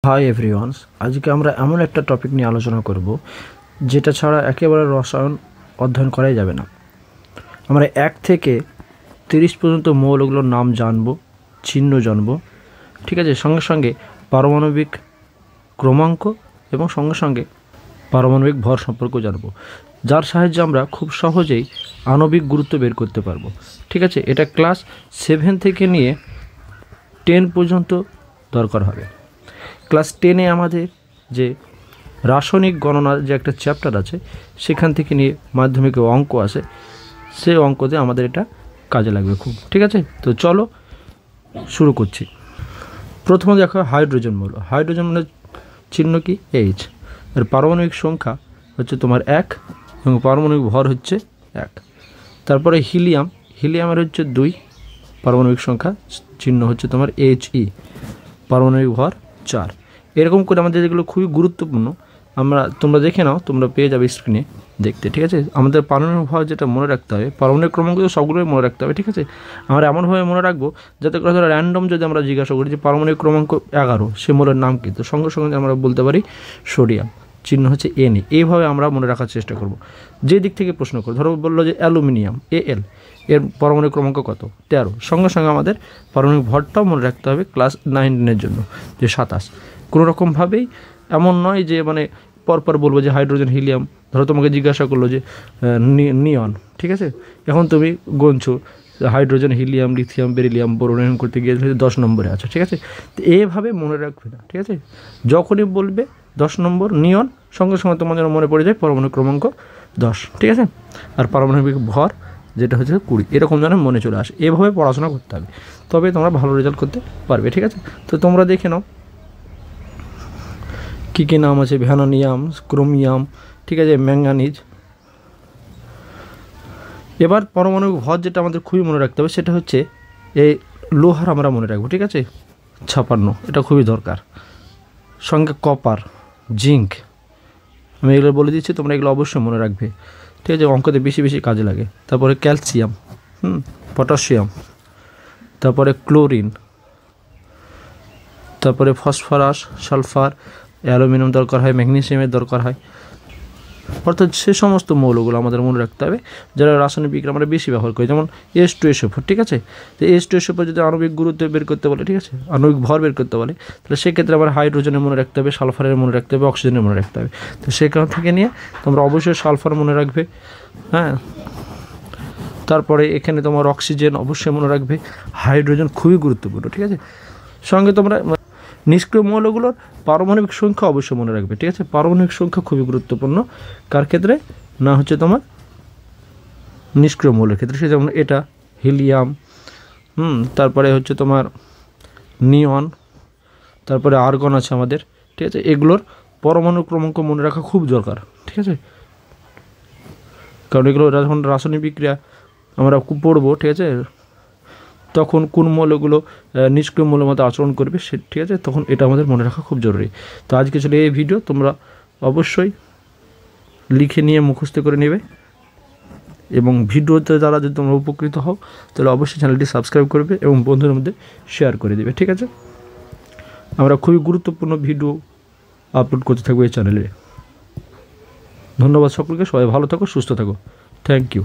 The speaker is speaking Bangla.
হাই এভরিওয়ানস, আজকে আমরা এমন একটা টপিক নিয়ে আলোচনা করব যেটা ছাড়া একেবারে রসায়ন অধ্যয়ন করাই যাবে না। আমরা 1 থেকে 30 পর্যন্ত মৌলগুলোর নাম জানবো, চিহ্ন জানবো, ঠিক আছে। সঙ্গে সঙ্গে পারমাণবিক ক্রমাঙ্ক এবং সঙ্গে সঙ্গে পারমাণবিক ভর সম্পর্কেও জানবো, যার সাহায্যে আমরা খুব সহজেই আণবিক গুরুত্ব বের করতে পারবো, ঠিক আছে। এটা ক্লাস 7 থেকে নিয়ে 10 পর্যন্ত দরকার হবে। ক্লাস 10-এ আমাদের যে রাসায়নিক গণনার যে একটা চ্যাপ্টার আছে, সেখান থেকে নিয়ে মাধ্যমিকে অঙ্ক আসে, সেই অঙ্কতে আমাদের এটা কাজে লাগবে খুব, ঠিক আছে। তো চলো শুরু করছি। প্রথমে দেখো হাইড্রোজেন মৌল। হাইড্রোজেন মৌলের চিহ্ন কি? এইচ। এর পারমাণবিক সংখ্যা হচ্ছে তোমার 1 এবং পারমাণবিক ভর হচ্ছে 1। তারপরে হিলিয়াম। হিলিয়ামের হচ্ছে 2, পারমাণবিক সংখ্যা, চিহ্ন হচ্ছে তোমার He, পারমাণবিক ভর 4। এরকম করে আমাদের যেগুলো খুবই গুরুত্বপূর্ণ তোমরা দেখে নাও, তোমরা পেয়ে যাবে স্ক্রিনে দেখতে, ঠিক আছে। আমাদের পারমাণবিক ভর যেটা মনে রাখতে হবে, পারমাণবিক ক্রমাঙ্ক তো সবগুলোই মনে রাখতে হবে, ঠিক আছে। আমরা এমনভাবে মনে রাখবো যাতে করে ধরো র্যান্ডম যদি আমরা জিজ্ঞাসা করি যে পারমাণবিক ক্রমাঙ্ক 11, সে মৌলের নাম কী, তো সঙ্গে সঙ্গে আমরা বলতে পারি সোডিয়াম, চিহ্ন হচ্ছে Na। এইভাবে আমরা মনে রাখার চেষ্টা করব। যে দিক থেকে প্রশ্ন করো, ধরো বললো যে অ্যালুমিনিয়াম Al, এর পারমাণবিক ক্রমাঙ্ক কত? 13। সঙ্গে সঙ্গে আমাদের পারমাণবিক ভরটাও মনে রাখতে হবে ক্লাস 9-10 জন্য, যে 27। কোনো রকমভাবেই এমন নয় যে পরপর বলবো যে হাইড্রোজেন, হিলিয়াম। ধরো তোমাকে জিজ্ঞাসা করলো যে নিয়ন, ঠিক আছে। এখন তুমি গুনছো hydrogen, helium, lithium, beryllium, boron করতে গিয়ে 10 নম্বরে আছে, ঠিক আছে। তো এইভাবে মনে রাখবে না, ঠিক আছে। যখনই বলবে 10 নম্বর নিয়ন, সঙ্গে সঙ্গে তোমার যেন মনে পড়ে যায় পারমাণবিক ক্রমাঙ্ক 10, ঠিক আছে। আর পারমাণবিক ভর যেটা হচ্ছে 20, এরকম যেন মনে চলে আসে। এভাবে পড়াশোনা করতে হবে, তবে তোমরা ভালো রেজাল্ট করতে পারবে, ঠিক আছে। তো তোমরা দেখে নাও কী কী নাম আছে: ভ্যানানিয়াম, ক্রোমিয়াম, ঠিক আছে, ম্যাঙ্গানিজ। এবার পারমাণবিক ভর যেটা আমাদের খুবই মনে রাখতে হবে, সেটা হচ্ছে এই লোহার আমরা মনে রাখবো, ঠিক আছে, 56, এটা খুবই দরকার। সঙ্গে কপার, জিঙ্ক, আমি এগুলো বলে দিচ্ছি, তোমরা এগুলো অবশ্যই মনে রাখবে, ঠিক আছে, অঙ্কতে বেশি বেশি কাজে লাগে। তারপরে ক্যালসিয়াম, পটাশিয়াম, তারপরে ক্লোরিন, তারপরে ফসফরাস, সালফার, অ্যালুমিনিয়াম দরকার হয়, ম্যাগনেসিয়ামের দরকার হয়। অর্থাৎ সে সমস্ত মৌলগুলো আমাদের মনে রাখতে হবে যারা রাসায়নিক বিক্রিয়া আমরা বেশি ব্যবহার করি, যেমন H2SO4, ঠিক আছে। তো H2SO4 যদি আণবিক গুরুত্ব বের করতে বলে, ঠিক আছে, আণবিক ভর বের করতে বলে, তাহলে সেক্ষেত্রে আমার হাইড্রোজেনের মনে রাখতে হবে, সালফারের মনে রাখতে হবে, অক্সিজেনের মনে রাখতে হবে। তো সেখান থেকে নিয়ে তোমরা অবশ্যই সালফার মনে রাখবে, হ্যাঁ। তারপরে এখানে তোমার অক্সিজেন অবশ্যই মনে রাখবে, হাইড্রোজেন খুবই গুরুত্বপূর্ণ, ঠিক আছে। সঙ্গে তোমরা নিষ্ক্রিয় মৌলগুলোর পারমাণবিক সংখ্যা অবশ্যই মনে রাখবে, ঠিক আছে। পারমাণবিক সংখ্যা খুবই গুরুত্বপূর্ণ কার ক্ষেত্রে? না হচ্ছে তোমার নিষ্ক্রিয় মৌলের ক্ষেত্রে। সে যেমন এটা হিলিয়াম, তারপরে হচ্ছে তোমার নিয়ন, তারপরে আর্গন আছে আমাদের, ঠিক আছে। এগুলোর পরমাণু ক্রমাঙ্ক মনে রাখা খুব দরকার, ঠিক আছে, কারণ এগুলো যখন রাসায়নিক বিক্রিয়া আমরা পড়বো, ঠিক আছে, তখন কোন মৌলগুলো নিষ্ক্রিয় মৌলের মতো আচরণ করবে, সে, ঠিক আছে, তখন এটা আমাদের মনে রাখা খুব জরুরি। তো আজকে চলে এই ভিডিও তোমরা অবশ্যই লিখে নিয়ে মুখস্থ করে নেবে, এবং ভিডিওতে দ্বারা যদি তোমরা উপকৃত হও তাহলে অবশ্যই চ্যানেলটি সাবস্ক্রাইব করবে এবং বন্ধুদের মধ্যে শেয়ার করে দেবে, ঠিক আছে। আমরা খুবই গুরুত্বপূর্ণ ভিডিও আপলোড করতে থাকবো এই চ্যানেলে। ধন্যবাদ সকলকে, সবাই ভালো থাকো, সুস্থ থাকো, থ্যাংক ইউ।